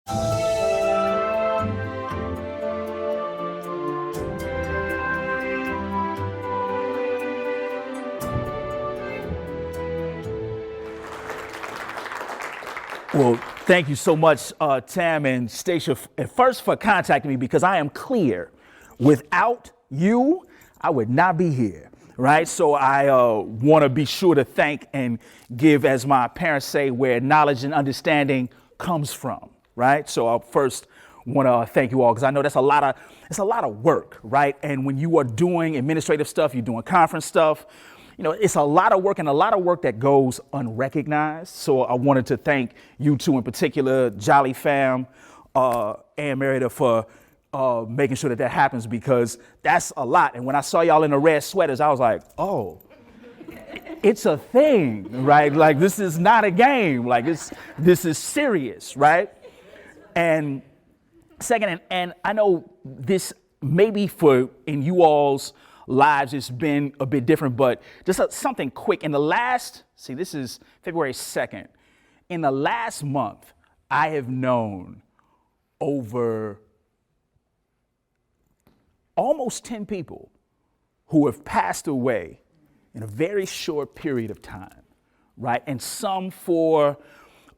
Well, thank you so much, Tam and Stacia, at first for contacting me, because I am clear. Without you, I would not be here, right? So I want to be sure to thank and give, as my parents say, where knowledge and understanding comes from, right? So I first want to thank you all, because I know it's a lot of work, right? And when you are doing administrative stuff, you're doing conference stuff, you know, it's a lot of work, and a lot of work that goes unrecognized. So I wanted to thank you two in particular, Jolly Fam, and Merida, for making sure that happens, because that's a lot. And when I saw y'all in the red sweaters, I was like, oh, it's a thing, right? Like, this is not a game. Like, this is serious, right? And second, and I know this maybe in you all's lives it's been a bit different, but just something quick. In the last, this is February 2nd. In the last month, I have known over almost 10 people who have passed away in a very short period of time, right? And some for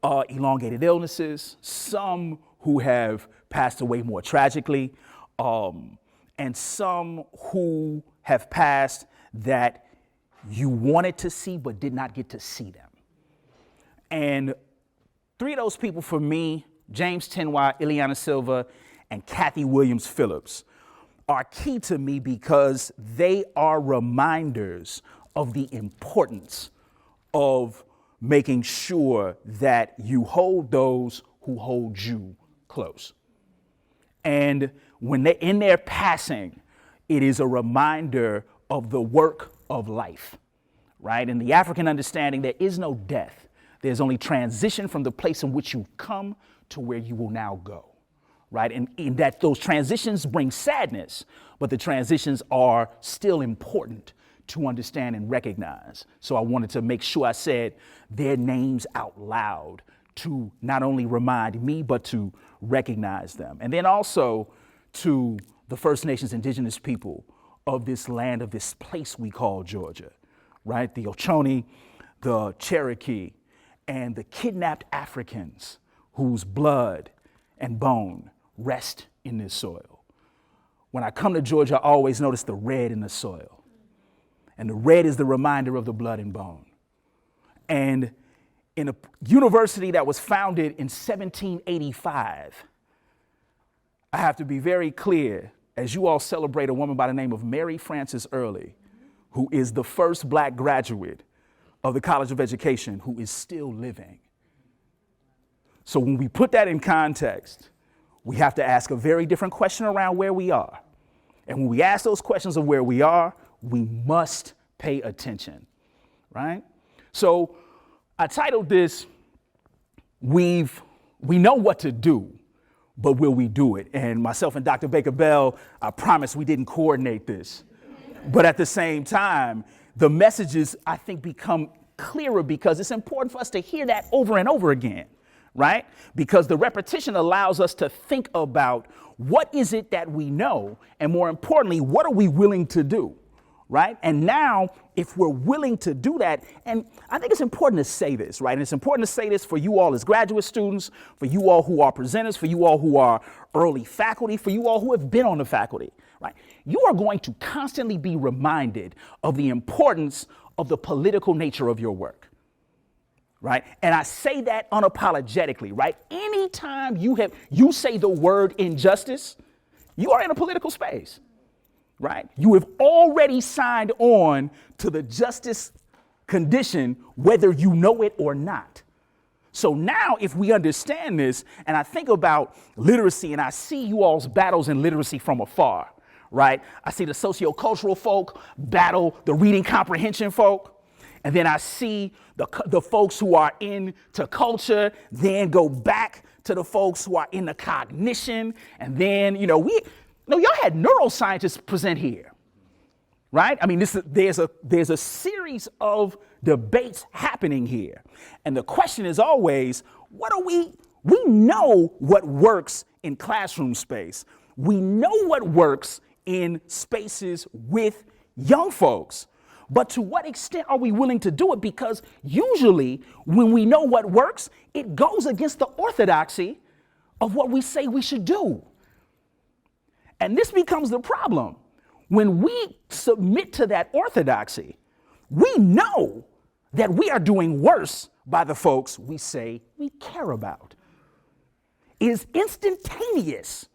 elongated illnesses, some who have passed away more tragically, and some who have passed that you wanted to see but did not get to see them. And three of those people for me, James Tenwa, Ileana Silva, and Kathy Williams Phillips, are key to me because they are reminders of the importance of making sure that you hold those who hold you close. And when they're in their passing, it is a reminder of the work of life, right? In the African understanding, there is no death. There's only transition from the place in which you've come to where you will now go, right? And in that those transitions bring sadness, but the transitions are still important to understand and recognize. So I wanted to make sure I said their names out loud to not only remind me, but to recognize them. And then also to the First Nations indigenous people of this land, of this place we call Georgia, right? The Oconee, the Cherokee, and the kidnapped Africans whose blood and bone rest in this soil. When I come to Georgia, I always notice the red in the soil. And the red is the reminder of the blood and bone. And in a university that was founded in 1785, I have to be very clear, as you all celebrate a woman by the name of Mary Frances Early, who is the first Black graduate of the College of Education who is still living. So when we put that in context, we have to ask a very different question around where we are. And when we ask those questions of where we are, we must pay attention, right? So I titled this, We Know What to Do, but will we do it? And myself and Dr. Baker Bell, I promise we didn't coordinate this. But at the same time, the messages, I think, become clearer because it's important for us to hear that over and over again, right? Because the repetition allows us to think about what is it that we know, and more importantly, what are we willing to do, right? And now, if we're willing to do that, and I think it's important to say this, right? And it's important to say this for you all as graduate students, for you all who are presenters, for you all who are early faculty, for you all who have been on the faculty, right? You are going to constantly be reminded of the importance of the political nature of your work, right? And I say that unapologetically, right? Anytime you say the word injustice, you are in a political space. Right? You have already signed on to the justice condition, whether you know it or not. So now if we understand this, and I think about literacy and I see you all's battles in literacy from afar, right? I see the sociocultural folk battle the reading comprehension folk. And then I see the folks who are into culture, then go back to the folks who are into cognition. And then, y'all had neuroscientists present here, right? I mean, there's a series of debates happening here. And the question is always, what are We know what works in classroom space. We know what works in spaces with young folks. But to what extent are we willing to do it? Because usually when we know what works, it goes against the orthodoxy of what we say we should do. And this becomes the problem. When we submit to that orthodoxy, we know that we are doing worse by the folks we say we care about. It is instantaneous,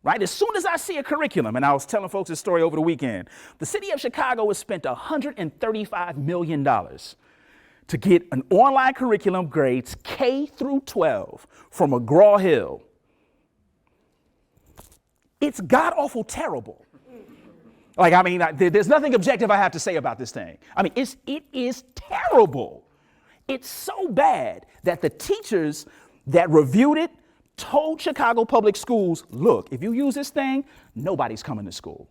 right? As soon as I see a curriculum, and I was telling folks this story over the weekend, the city of Chicago has spent $135 million to get an online curriculum grades K through 12 from McGraw-Hill. It's god-awful terrible. Like, I mean, there's nothing objective I have to say about this thing. I mean, it is terrible. It's so bad that the teachers that reviewed it told Chicago Public Schools, look, if you use this thing, nobody's coming to school,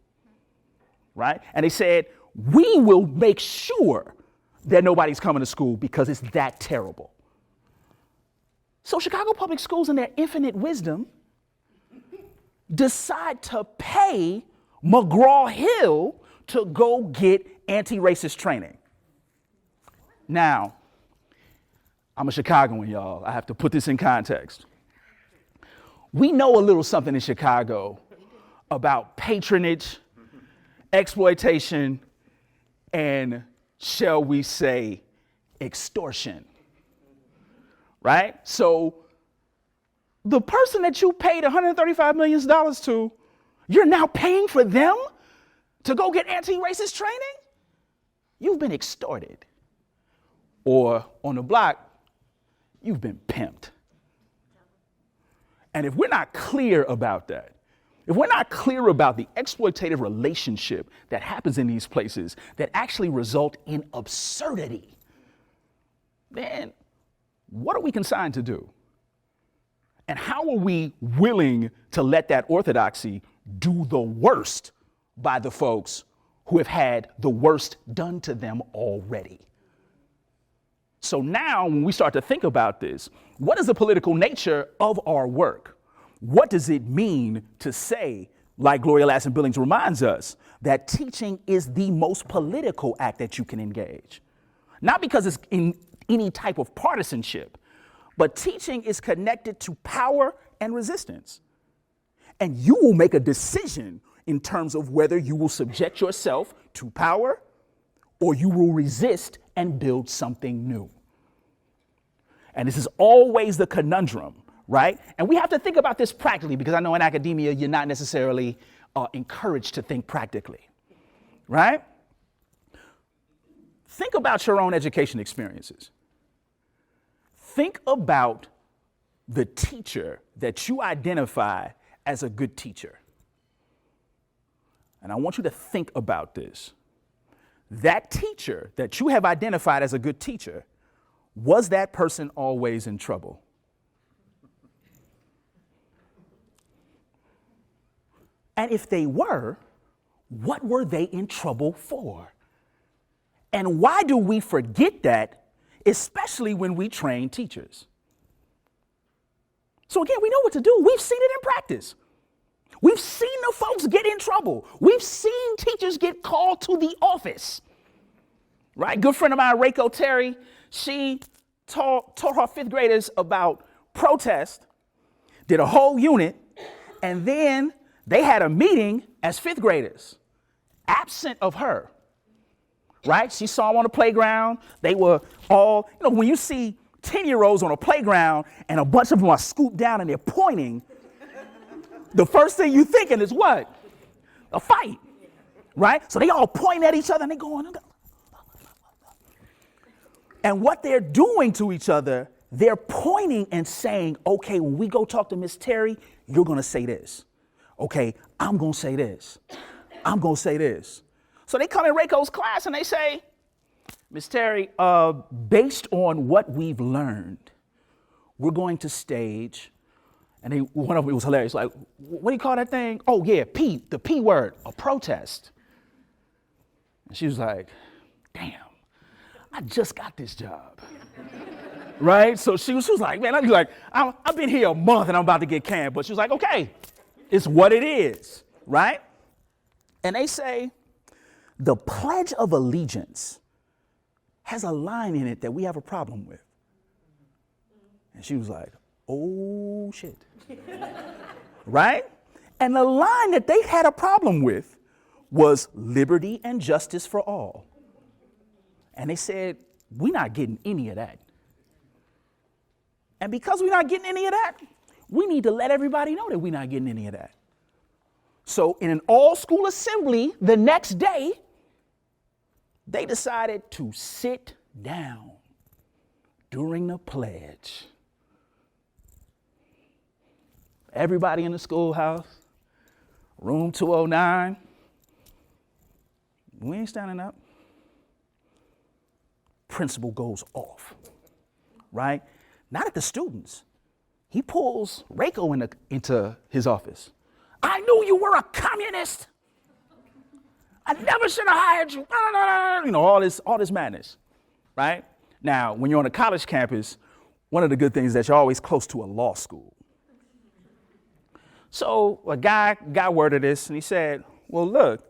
right? And they said, we will make sure that nobody's coming to school because it's that terrible. So Chicago Public Schools, in their infinite wisdom, decide to pay McGraw-Hill to go get anti-racist training. Now, I'm a Chicagoan, y'all. I have to put this in context. We know a little something in Chicago about patronage, exploitation, and, shall we say, extortion, right? So the person that you paid $135 million to, you're now paying for them to go get anti-racist training? You've been extorted. Or on the block, you've been pimped. And if we're not clear about that, if we're not clear about the exploitative relationship that happens in these places that actually result in absurdity, then what are we consigned to do? And how are we willing to let that orthodoxy do the worst by the folks who have had the worst done to them already? So now when we start to think about this, what is the political nature of our work? What does it mean to say, like Gloria Ladson-Billings reminds us, that teaching is the most political act that you can engage? Not because it's in any type of partisanship, but teaching is connected to power and resistance. And you will make a decision in terms of whether you will subject yourself to power or you will resist and build something new. And this is always the conundrum, right? And we have to think about this practically because I know in academia, you're not necessarily encouraged to think practically, right? Think about your own education experiences. Think about the teacher that you identify as a good teacher. And I want you to think about this. That teacher that you have identified as a good teacher, was that person always in trouble? And if they were, what were they in trouble for? And why do we forget that, especially when we train teachers? So again, we know what to do. We've seen it in practice. We've seen the folks get in trouble. We've seen teachers get called to the office, right? Good friend of mine, Rayco Terry, she taught her fifth graders about protest, did a whole unit, and then they had a meeting as fifth graders, absent of her, right? She saw them on the playground. They were all, when you see 10-year-olds on a playground and a bunch of them are scooped down and they're pointing, the first thing you're thinking is what? A fight, right? So they all point at each other and they go on. And what they're doing to each other, they're pointing and saying, okay, when we go talk to Miss Terry, you're going to say this. Okay, I'm going to say this. I'm going to say this. So they come in Rayco's class and they say, Miss Terry, based on what we've learned, we're going to stage, and one of them was hilarious, like, what do you call that thing? Oh, yeah, the P word, a protest. And she was like, damn, I just got this job. right? So she was like, man, I've been here a month and I'm about to get canned. But she was like, okay, it's what it is, right? And they say the Pledge of Allegiance has a line in it that we have a problem with. And she was like, oh, shit. Right? And the line that they had a problem with was liberty and justice for all. And they said, we're not getting any of that. And because we're not getting any of that, we need to let everybody know that we're not getting any of that. So in an all-school assembly the next day, they decided to sit down during the pledge. Everybody in the schoolhouse, room 209, we ain't standing up. Principal goes off, right? Not at the students. He pulls Reiko into his office. I knew you were a communist. I never should have hired you. You know, all this madness, right? Now, when you're on a college campus, one of the good things is that you're always close to a law school. So a guy got word of this and he said, well, look,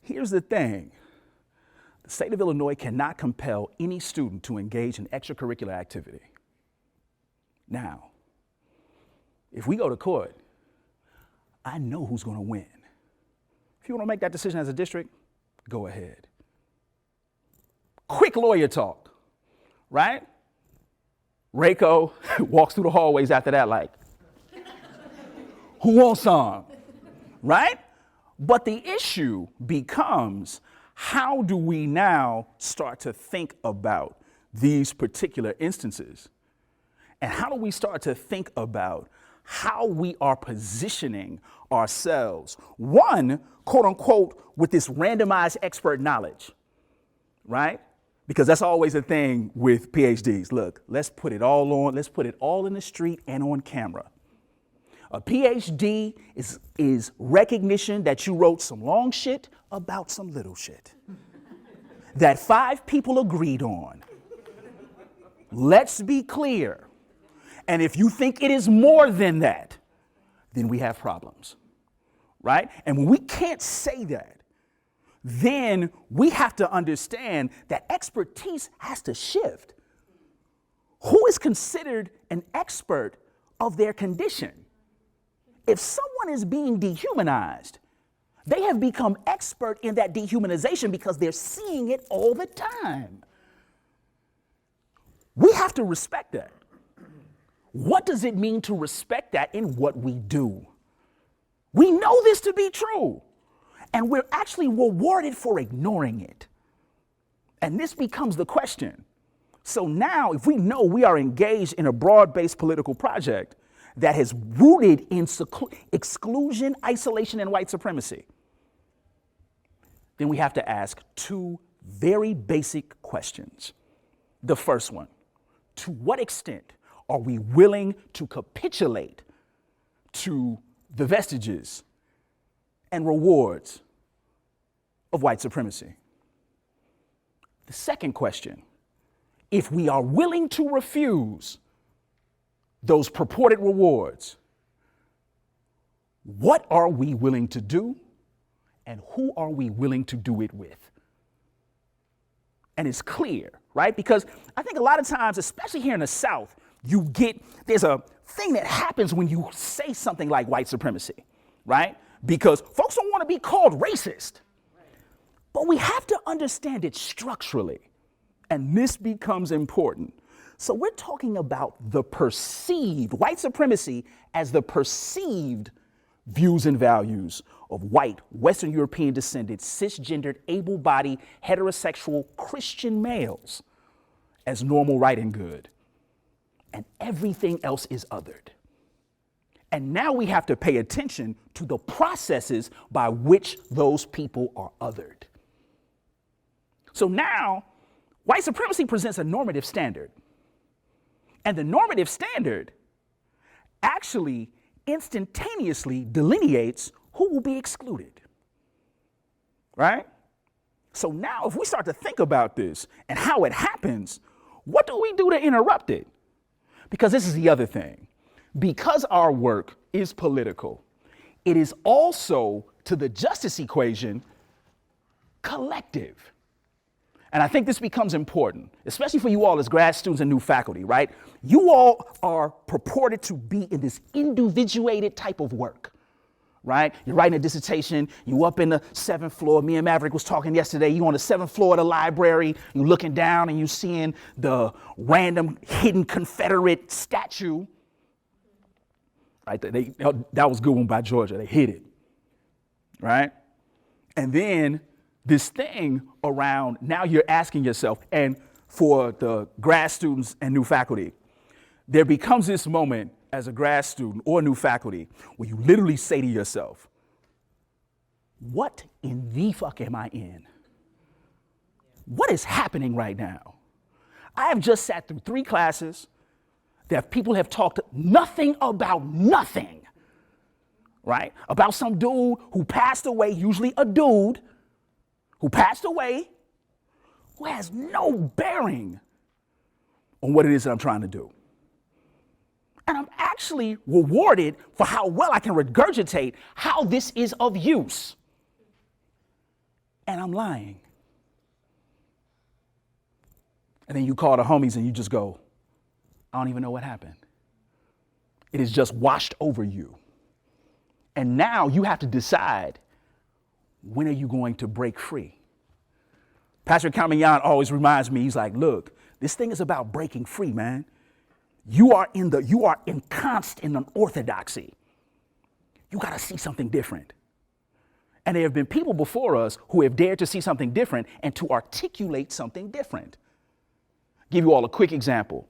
here's the thing. The state of Illinois cannot compel any student to engage in extracurricular activity. Now, if we go to court, I know who's going to win. If you want to make that decision as a district, go ahead. Quick lawyer talk, right? Reiko walks through the hallways after that like, who wants some, right? But the issue becomes, how do we now start to think about these particular instances? And how do we start to think about how we are positioning ourselves? One, quote unquote, with this randomized expert knowledge, right? Because that's always a thing with PhDs. Look, let's put it all in the street and on camera. A PhD is recognition that you wrote some long shit about some little shit that 5 people agreed on. Let's be clear. And if you think it is more than that, then we have problems, right? And when we can't say that, then we have to understand that expertise has to shift. Who is considered an expert of their condition? If someone is being dehumanized, they have become expert in that dehumanization because they're seeing it all the time. We have to respect that. What does it mean to respect that in what we do? We know this to be true, and we're actually rewarded for ignoring it. And this becomes the question. So now, if we know we are engaged in a broad-based political project that has rooted in exclusion, isolation, and white supremacy, then we have to ask 2 very basic questions. The first one, to what extent are we willing to capitulate to the vestiges and rewards of white supremacy? The second question, if we are willing to refuse those purported rewards, what are we willing to do and who are we willing to do it with? And it's clear, right? Because I think a lot of times, especially here in the South, there's a thing that happens when you say something like white supremacy, right? Because folks don't want to be called racist. But we have to understand it structurally. And this becomes important. So we're talking about the perceived, white supremacy as the perceived views and values of white, Western European descended, cisgendered, able-bodied, heterosexual Christian males as normal, right, and good. And everything else is othered. And now we have to pay attention to the processes by which those people are othered. So now, white supremacy presents a normative standard. And the normative standard actually instantaneously delineates who will be excluded, right? So now if we start to think about this and how it happens, What do we do to interrupt it? Because this is the other thing. Because our work is political, it is also, to the justice equation, collective. And I think this becomes important, especially for you all as grad students and new faculty, right? You all are purported to be in this individuated type of work, right? You're writing a dissertation, you up in the 7th floor. Me and Maverick was talking yesterday. You on the 7th floor of the library, you looking down and you seeing the random hidden Confederate statue. Right? That was a good one by Georgia. They hid it, right? And then this thing around, now you're asking yourself, and for the grad students and new faculty, there becomes this moment as a grad student or new faculty where you literally say to yourself, what in the fuck am I in? What is happening right now? I have just sat through 3 classes that people have talked nothing about nothing, right? About some dude who passed away, usually a dude who passed away, who has no bearing on what it is that I'm trying to do. And I'm actually rewarded for how well I can regurgitate how this is of use. And I'm lying. And then you call the homies and you just go, I don't even know what happened. It is just washed over you. And now you have to decide, when are you going to break free? Pastor Kamayan always reminds me, he's like, look, this thing is about breaking free, man. You are enconced in an orthodoxy. You got to see something different. And there have been people before us who have dared to see something different and to articulate something different. Give you all a quick example.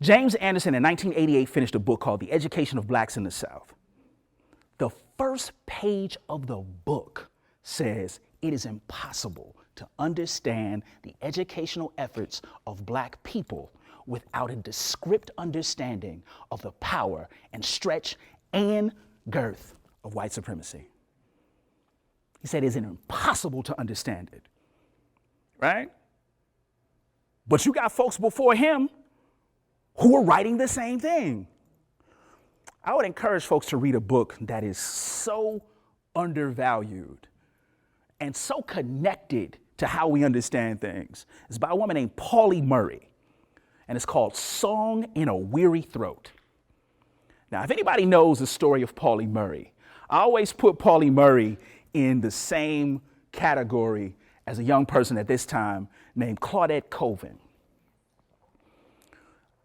James Anderson in 1988 finished a book called The Education of Blacks in the South. The first page of the book says it is impossible to understand the educational efforts of Black people without a descript understanding of the power and stretch and girth of white supremacy. He said it's impossible to understand it, right? But you got folks before him who are writing the same thing. I would encourage folks to read a book that is so undervalued and so connected to how we understand things. It's by a woman named Pauli Murray, and it's called Song in a Weary Throat. Now, if anybody knows the story of Pauli Murray, I always put Pauli Murray in the same category as a young person at this time named Claudette Colvin.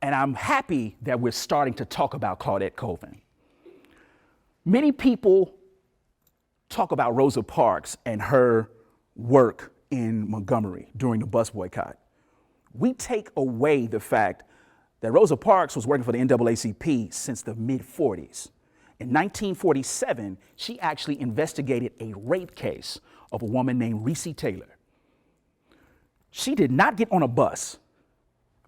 And I'm happy that we're starting to talk about Claudette Colvin. Many people talk about Rosa Parks and her work in Montgomery during the bus boycott. We take away the fact that Rosa Parks was working for the NAACP since the mid-40s. In 1947, she actually investigated a rape case of a woman named Recy Taylor. She did not get on a bus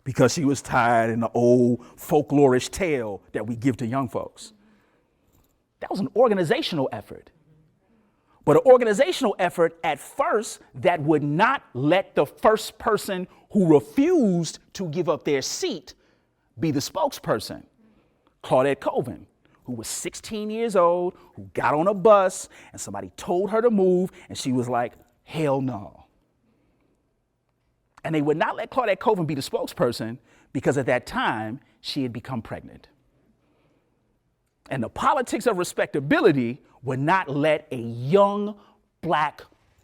because she was tired in the old folklorish tale that we give to young folks. That was an organizational effort. But an organizational effort at first that would not let the first person who refused to give up their seat be the spokesperson, Claudette Colvin, who was 16 years old, who got on a bus and somebody told her to move and she was like, hell no. And they would not let Claudette Colvin be the spokesperson because at that time she had become pregnant. And the politics of respectability would not let a young Black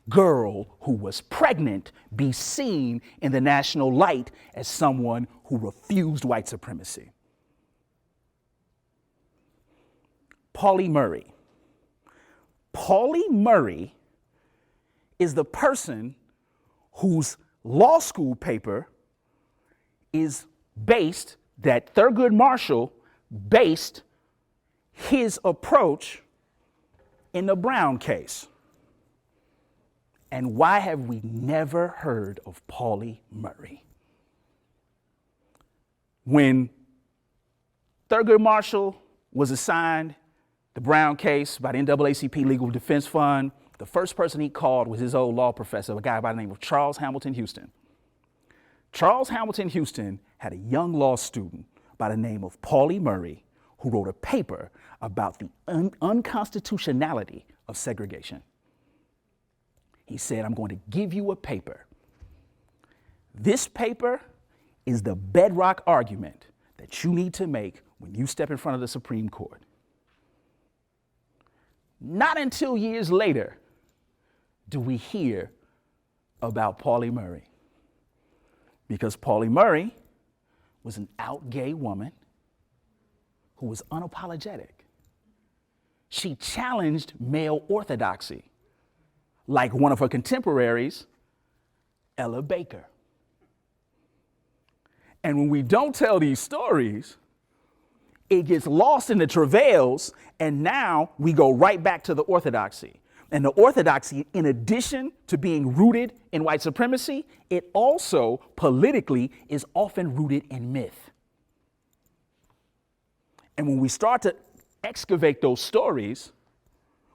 girl who was pregnant be seen in the national light as someone who refused white supremacy. Pauli Murray. Pauli Murray is the person whose law school paper is based, that Thurgood Marshall based his approach in the Brown case. And why have we never heard of Pauli Murray? When Thurgood Marshall was assigned the Brown case by the NAACP Legal Defense Fund, the first person he called was his old law professor, a guy by the name of Charles Hamilton Houston. Charles Hamilton Houston had a young law student by the name of Pauli Murray who wrote a paper about the unconstitutionality of segregation. He said, I'm going to give you a paper. This paper is the bedrock argument that you need to make when you step in front of the Supreme Court. Not until years later do we hear about Pauli Murray. Because Pauli Murray was an out gay woman who was unapologetic. She challenged male orthodoxy, like one of her contemporaries, Ella Baker. And when we don't tell these stories, it gets lost in the travails, and now we go right back to the orthodoxy. And the orthodoxy, in addition to being rooted in white supremacy, it also politically is often rooted in myth. And when we start to excavate those stories,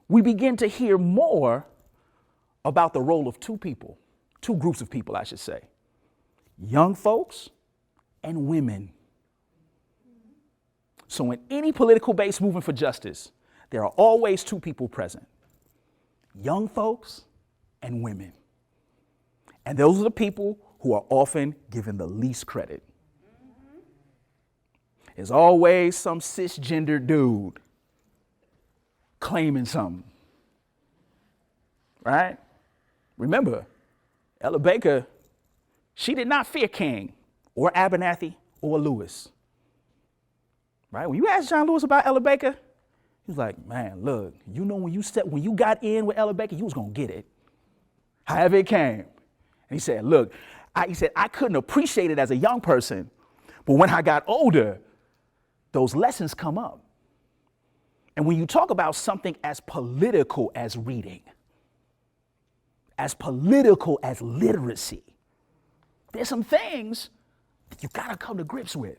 we begin to hear more about the role of two groups of people, I should say, young folks and women. So in any political-based movement for justice, there are always two people present, young folks and women. And those are the people who are often given the least credit. There's always some cisgender dude claiming something, right? Remember, Ella Baker, she did not fear King or Abernathy or Lewis, right? When you ask John Lewis about Ella Baker, he was like, man, look, you know when you got in with Ella Baker, you was gonna get it, however it came. And he said, look, I couldn't appreciate it as a young person, but when I got older, those lessons come up. And when you talk about something as political as reading, as political as literacy, there's some things that you gotta come to grips with,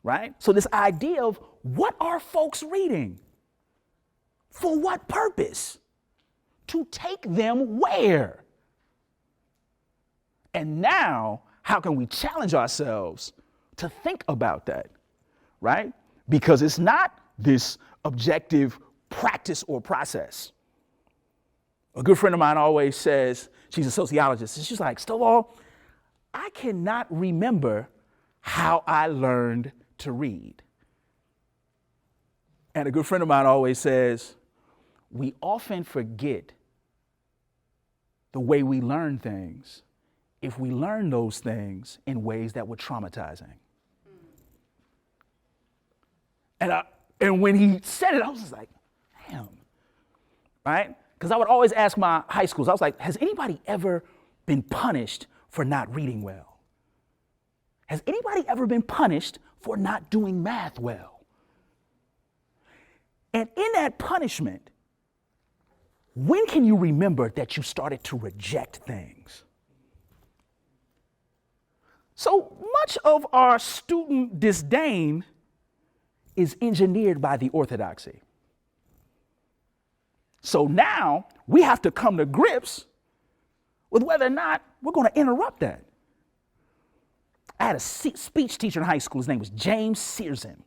right? So this idea of what are folks reading? For what purpose? To take them where? And now, how can we challenge ourselves to think about that, right? Because it's not this objective practice or process. A good friend of mine always says, she's a sociologist, and she's like, Stovall, I cannot remember how I learned to read. And a good friend of mine always says, we often forget the way we learn things if we learn those things in ways that were traumatizing. And when he said it, I was just like, damn, right? Because I would always ask my high schools, I was like, has anybody ever been punished for not reading well? Has anybody ever been punished for not doing math well? And in that punishment, when can you remember that you started to reject things? So much of our student disdain is engineered by the orthodoxy. So now we have to come to grips with whether or not we're going to interrupt that. I had a speech teacher in high school. His name was James Searson.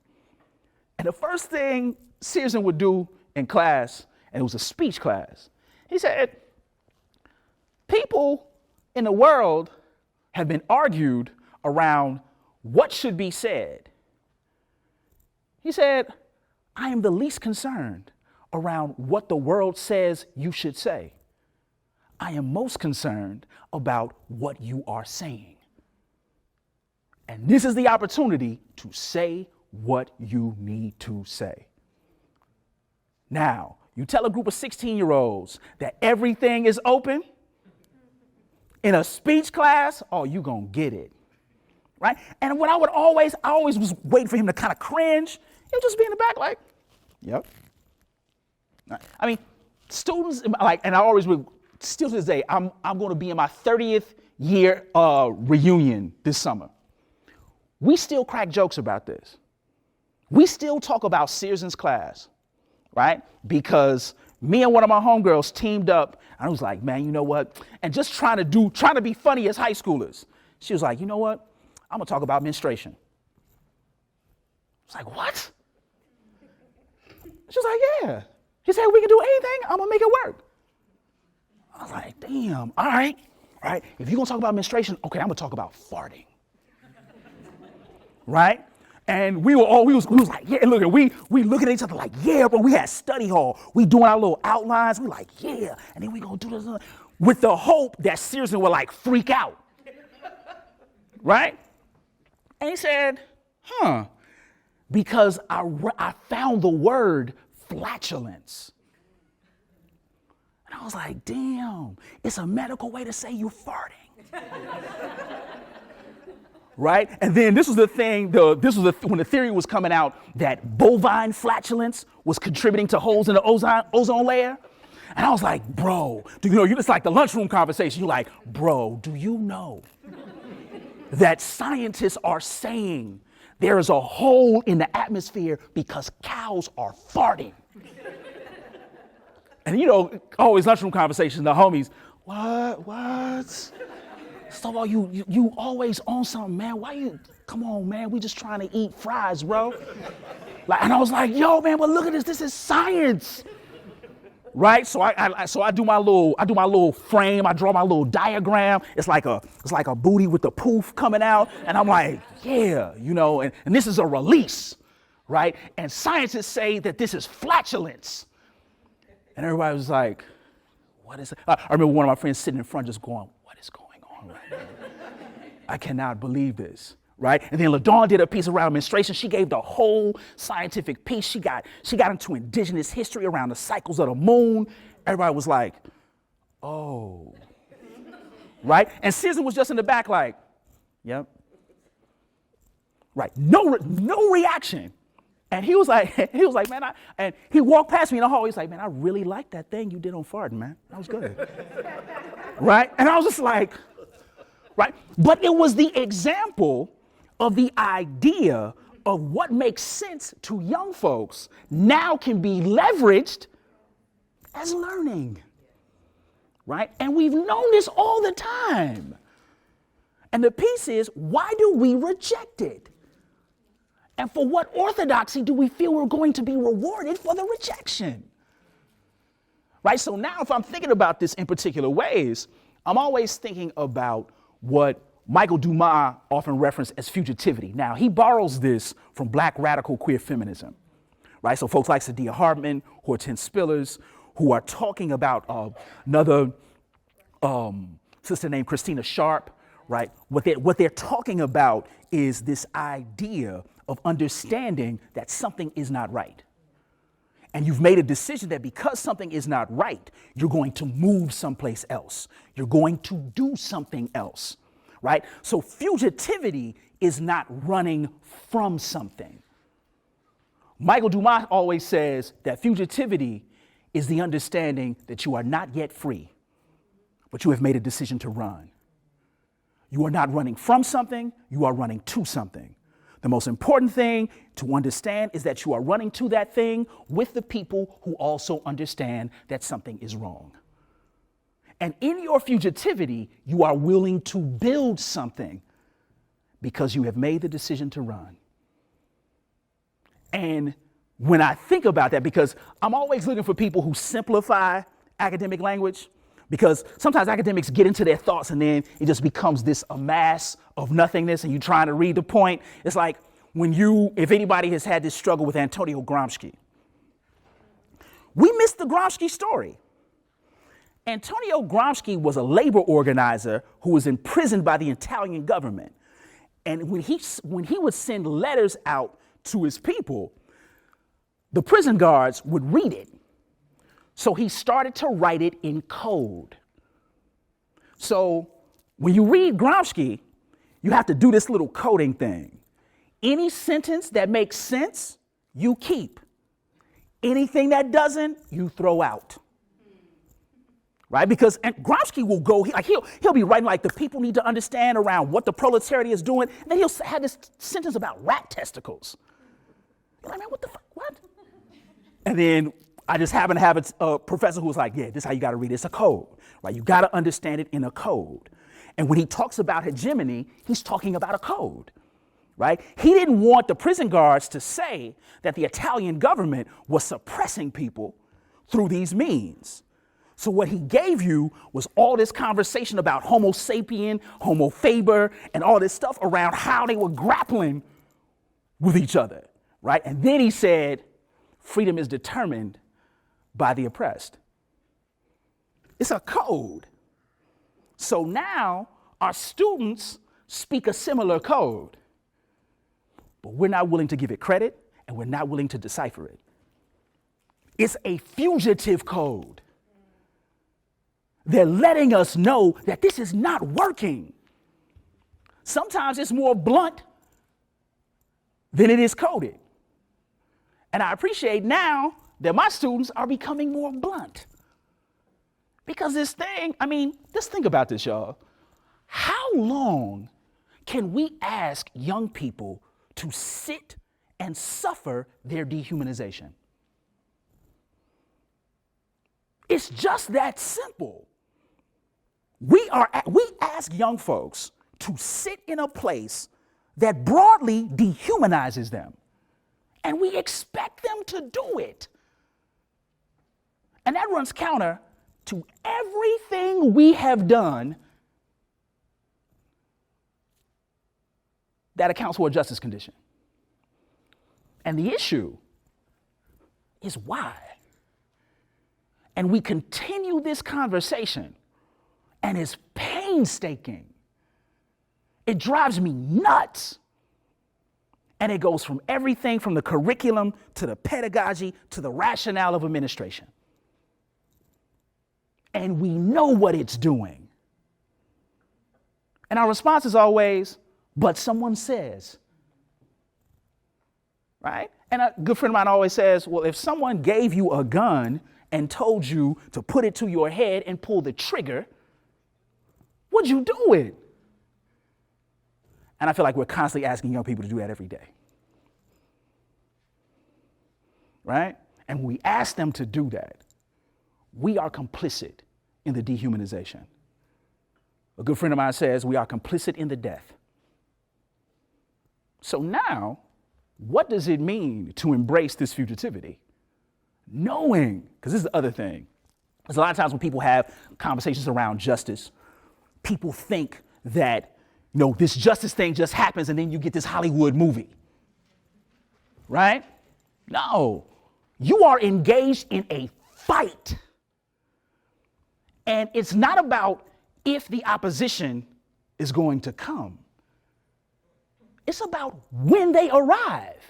And the first thing Searson would do in class, and it was a speech class, he said, people in the world have been argued around what should be said. He said, I am the least concerned around what the world says you should say. I am most concerned about what you are saying. And this is the opportunity to say what you need to say. Now, you tell a group of 16-year-olds that everything is open in a speech class, oh, you gonna get it, right? And what I always was waiting for him to kind of cringe. He'll just be in the back like, yep. I mean, students, like, and I always would, still to this day, I'm going to be in my 30th year reunion this summer. We still crack jokes about this. We still talk about Searson's class, right? Because me and one of my homegirls teamed up, and I was like, man, you know what? And just trying to be funny as high schoolers. She was like, you know what? I'm going to talk about menstruation. I was like, what? She was like, yeah. She said, we can do anything. I'm going to make it work. I was like, damn, all right. If you're going to talk about menstruation, okay, I'm going to talk about farting. Right? And we was like, yeah, look, we looking at each other like, yeah, but we had study hall. We doing our little outlines. We like, yeah. And then we going to do this with the hope that Searson would like freak out. Right? And he said, because I found the word flatulence. And I was like, damn, it's a medical way to say you're farting. Right? And then this was the thing, when the theory was coming out that bovine flatulence was contributing to holes in the ozone layer. And I was like, bro, it's like the lunchroom conversation. You're like, bro, do you know that scientists are saying there is a hole in the atmosphere because cows are farting? And always lunchroom conversations, the homies, what? So you always on something, man. Come on, man. We just trying to eat fries, bro. And I was like, yo, man, but look at this. This is science. Right? So I do my little frame. I draw my little diagram. It's like a booty with the poof coming out. And I'm like, yeah, and this is a release, right? And scientists say that this is flatulence. And everybody was like, what is it? I remember one of my friends sitting in front just going, what is going on right now? I cannot believe this, right? And then LaDawn did a piece around menstruation. She gave the whole scientific piece. She got into indigenous history around the cycles of the moon. Everybody was like, oh, right? And Searson was just in the back like, yep. Right, no reaction. And he was like, man, and he walked past me in the hall. He's like, man, I really like that thing you did on farting, man. That was good. Right? And I was just like, right? But it was the example of the idea of what makes sense to young folks now can be leveraged as learning. Right? And we've known this all the time. And the piece is, why do we reject it? And for what orthodoxy do we feel we're going to be rewarded for the rejection? Right? So now if I'm thinking about this in particular ways, I'm always thinking about what Michael Dumas often referenced as fugitivity. Now, he borrows this from Black radical queer feminism. Right? So folks like Saidiya Hartman, Hortense Spillers, who are talking about another sister named Christina Sharp, right? What they're talking about is this idea of understanding that something is not right. And you've made a decision that because something is not right, you're going to move someplace else. You're going to do something else, right? So fugitivity is not running from something. Michael Dumas always says that fugitivity is the understanding that you are not yet free, but you have made a decision to run. You are not running from something, you are running to something. The most important thing to understand is that you are running to that thing with the people who also understand that something is wrong. And in your fugitivity, you are willing to build something because you have made the decision to run. And when I think about that, because I'm always looking for people who simplify academic language, because sometimes academics get into their thoughts and then it just becomes this amass of nothingness and you're trying to read the point. It's like if anybody has had this struggle with Antonio Gramsci. We missed the Gramsci story. Antonio Gramsci was a labor organizer who was imprisoned by the Italian government. And when he would send letters out to his people, the prison guards would read it. So he started to write it in code. So when you read Gramsci, you have to do this little coding thing. Any sentence that makes sense, you keep. Anything that doesn't, you throw out. Right? Because Gramsci will go, he'll be writing like the people need to understand around what the proletariat is doing. And then he'll have this sentence about rat testicles. You're like, man, what the fuck, what? And then I just happen to have a professor who was like, yeah, this is how you got to read it. It's a code, right? You got to understand it in a code. And when he talks about hegemony, he's talking about a code, right? He didn't want the prison guards to say that the Italian government was suppressing people through these means. So what he gave you was all this conversation about Homo sapien, Homo faber, and all this stuff around how they were grappling with each other, right? And then he said, freedom is determined by the oppressed. It's a code. So now our students speak a similar code, but we're not willing to give it credit and we're not willing to decipher it. It's a fugitive code. They're letting us know that this is not working. Sometimes it's more blunt than it is coded. And I appreciate now that my students are becoming more blunt. Because this thing, I mean, just think about this, y'all. How long can we ask young people to sit and suffer their dehumanization? It's just that simple. We ask young folks to sit in a place that broadly dehumanizes them, and we expect them to do it. And that runs counter to everything we have done that accounts for a justice condition. And the issue is why. And we continue this conversation, and it's painstaking. It drives me nuts. And it goes from everything from the curriculum to the pedagogy to the rationale of administration. And we know what it's doing. And our response is always, but someone says. Right? And a good friend of mine always says, well, if someone gave you a gun and told you to put it to your head and pull the trigger, would you do it? And I feel like we're constantly asking young people to do that every day. Right? And when we ask them to do that, we are complicit in the dehumanization. A good friend of mine says we are complicit in the death. So now, what does it mean to embrace this fugitivity? Knowing, because this is the other thing. There's a lot of times when people have conversations around justice, people think that, you know, this justice thing just happens and then you get this Hollywood movie. Right? No. You are engaged in a fight. And it's not about if the opposition is going to come. It's about when they arrive.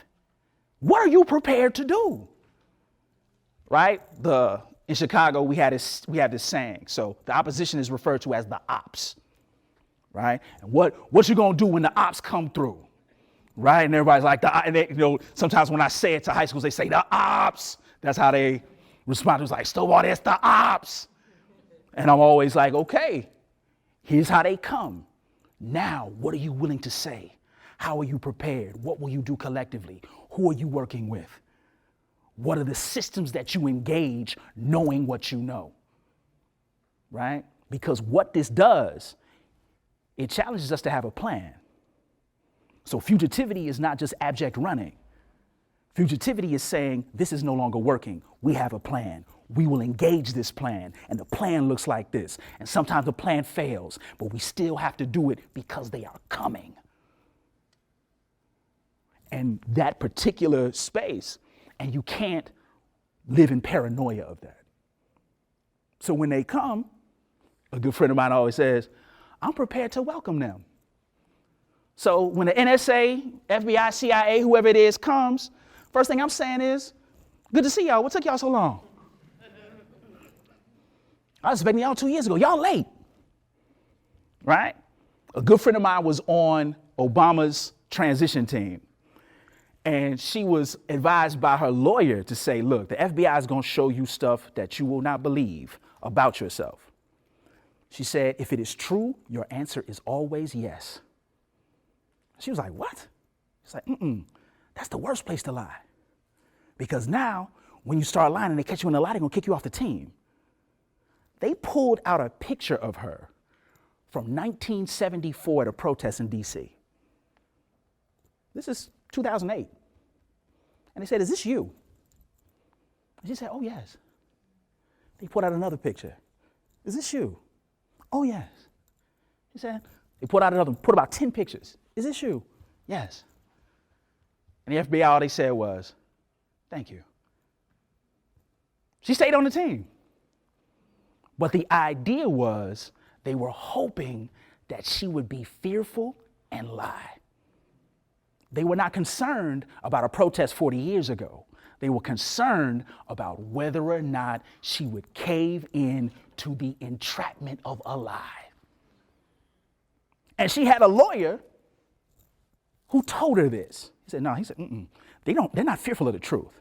What are you prepared to do? Right? In Chicago, we have this saying. So the opposition is referred to as the ops. Right? And what you gonna do when the ops come through? Right? And everybody's like, sometimes when I say it to high schools, they say the ops. That's how they respond. It's like, Stovall, that's the ops. And I'm always like, okay, here's how they come. Now, what are you willing to say? How are you prepared? What will you do collectively? Who are you working with? What are the systems that you engage knowing what you know? Right? Because what this does, it challenges us to have a plan. So fugitivity is not just abject running. Fugitivity is saying, this is no longer working. We have a plan. We will engage this plan. And the plan looks like this. And sometimes the plan fails, but we still have to do it because they are coming. And that particular space, and you can't live in paranoia of that. So when they come, a good friend of mine always says, I'm prepared to welcome them. So when the NSA, FBI, CIA, whoever it is comes, first thing I'm saying is, good to see y'all. What took y'all so long? I was expecting y'all 2 years ago. Y'all late. Right? A good friend of mine was on Obama's transition team. And she was advised by her lawyer to say, look, the FBI is going to show you stuff that you will not believe about yourself. She said, if it is true, your answer is always yes. She was like, what? She's like, that's the worst place to lie. Because now, when you start lying and they catch you in a lie, they're going to kick you off the team. They pulled out a picture of her from 1974 at a protest in D.C. This is 2008. And they said, is this you? And she said, oh, yes. They put out another picture. Is this you? Oh, yes. She said, they put about 10 pictures. Is this you? Yes. And the FBI, all they said was, thank you. She stayed on the team. But the idea was they were hoping that she would be fearful and lie. They were not concerned about a protest 40 years ago. They were concerned about whether or not she would cave in to the entrapment of a lie. And she had a lawyer who told her this. He said, they're not fearful of the truth.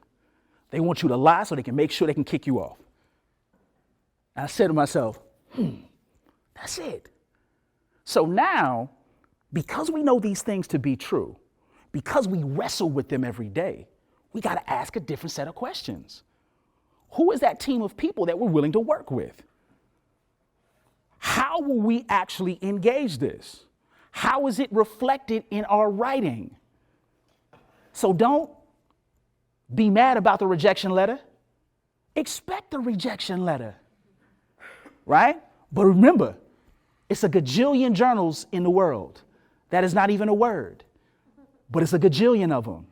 They want you to lie so they can make sure they can kick you off. And I said to myself, that's it. So now, because we know these things to be true, because we wrestle with them every day, we got to ask a different set of questions. Who is that team of people that we're willing to work with? How will we actually engage this? How is it reflected in our writing? So don't be mad about the rejection letter. Expect the rejection letter, right? But remember, it's a gajillion journals in the world. That is not even a word, but it's a gajillion of them.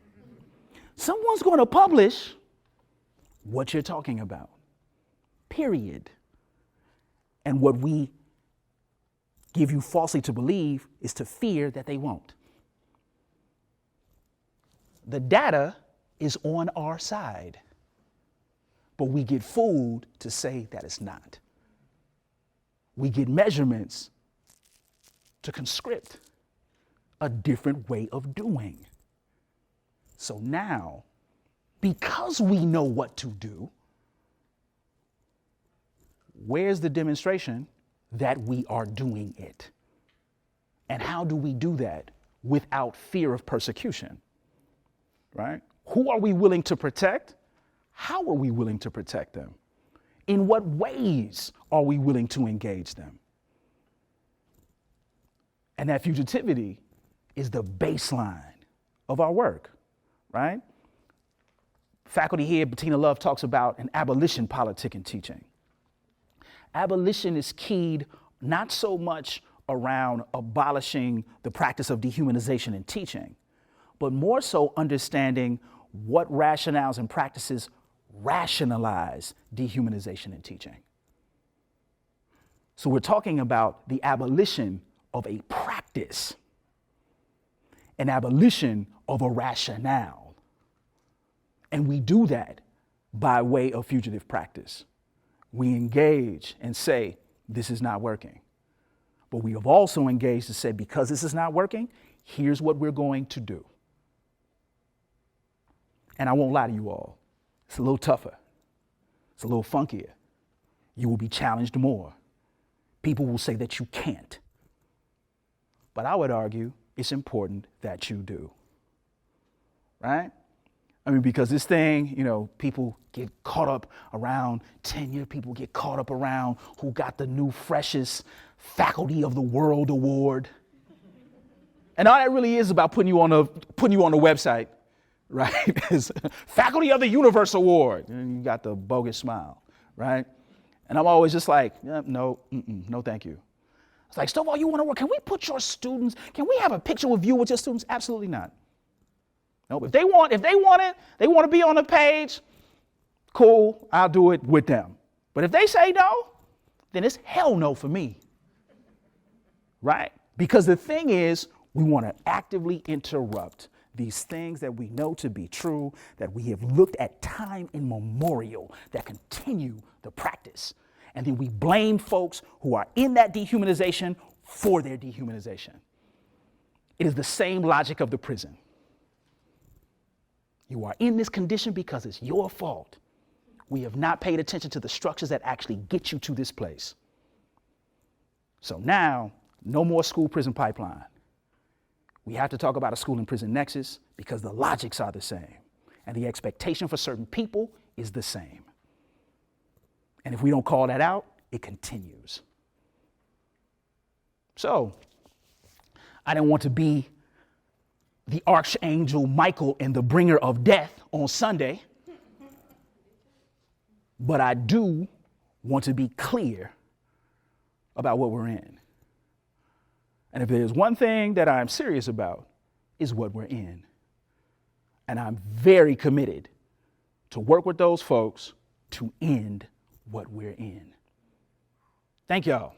Someone's going to publish what you're talking about, period. And what we give you falsely to believe is to fear that they won't. The data is on our side, but we get fooled to say that it's not. We get measurements to conscript a different way of doing. So now, because we know what to do, where's the demonstration that we are doing it? And how do we do that without fear of persecution? Right? Who are we willing to protect? How are we willing to protect them? In what ways are we willing to engage them? And that fugitivity is the baseline of our work, right? Faculty here, Bettina Love talks about an abolition politic in teaching. Abolition is keyed not so much around abolishing the practice of dehumanization in teaching, but more so understanding what rationales and practices rationalize dehumanization in teaching. So we're talking about the abolition of a practice, an abolition of a rationale. And we do that by way of fugitive practice. We engage and say, this is not working. But we have also engaged to say, because this is not working, here's what we're going to do. And I won't lie to you all, it's a little tougher. It's a little funkier. You will be challenged more. People will say that you can't. But I would argue it's important that you do. Right? I mean, because this thing, people get caught up around tenure. People get caught up around who got the new freshest Faculty of the World Award. And all that really is about putting you on the website, right? It's Faculty of the Universe Award. And you got the bogus smile, right? And I'm always just like, no, thank you. It's like, Stovall, you want to work? Can we put your students, can we have a picture with you with your students? Absolutely not. Nope. If they want it, they want to be on the page, cool, I'll do it with them. But if they say no, then it's hell no for me. Right? Because the thing is, we want to actively interrupt these things that we know to be true, that we have looked at time immemorial, that continue the practice. And then we blame folks who are in that dehumanization for their dehumanization. It is the same logic of the prison. You are in this condition because it's your fault. We have not paid attention to the structures that actually get you to this place. So now, no more school-prison pipeline. We have to talk about a school and prison nexus because the logics are the same and the expectation for certain people is the same. And if we don't call that out, it continues. So I didn't want to be the archangel Michael and the bringer of death on Sunday, but I do want to be clear about what we're in. And if there's one thing that I'm serious about, is what we're in. And I'm very committed to work with those folks to end what we're in. Thank y'all.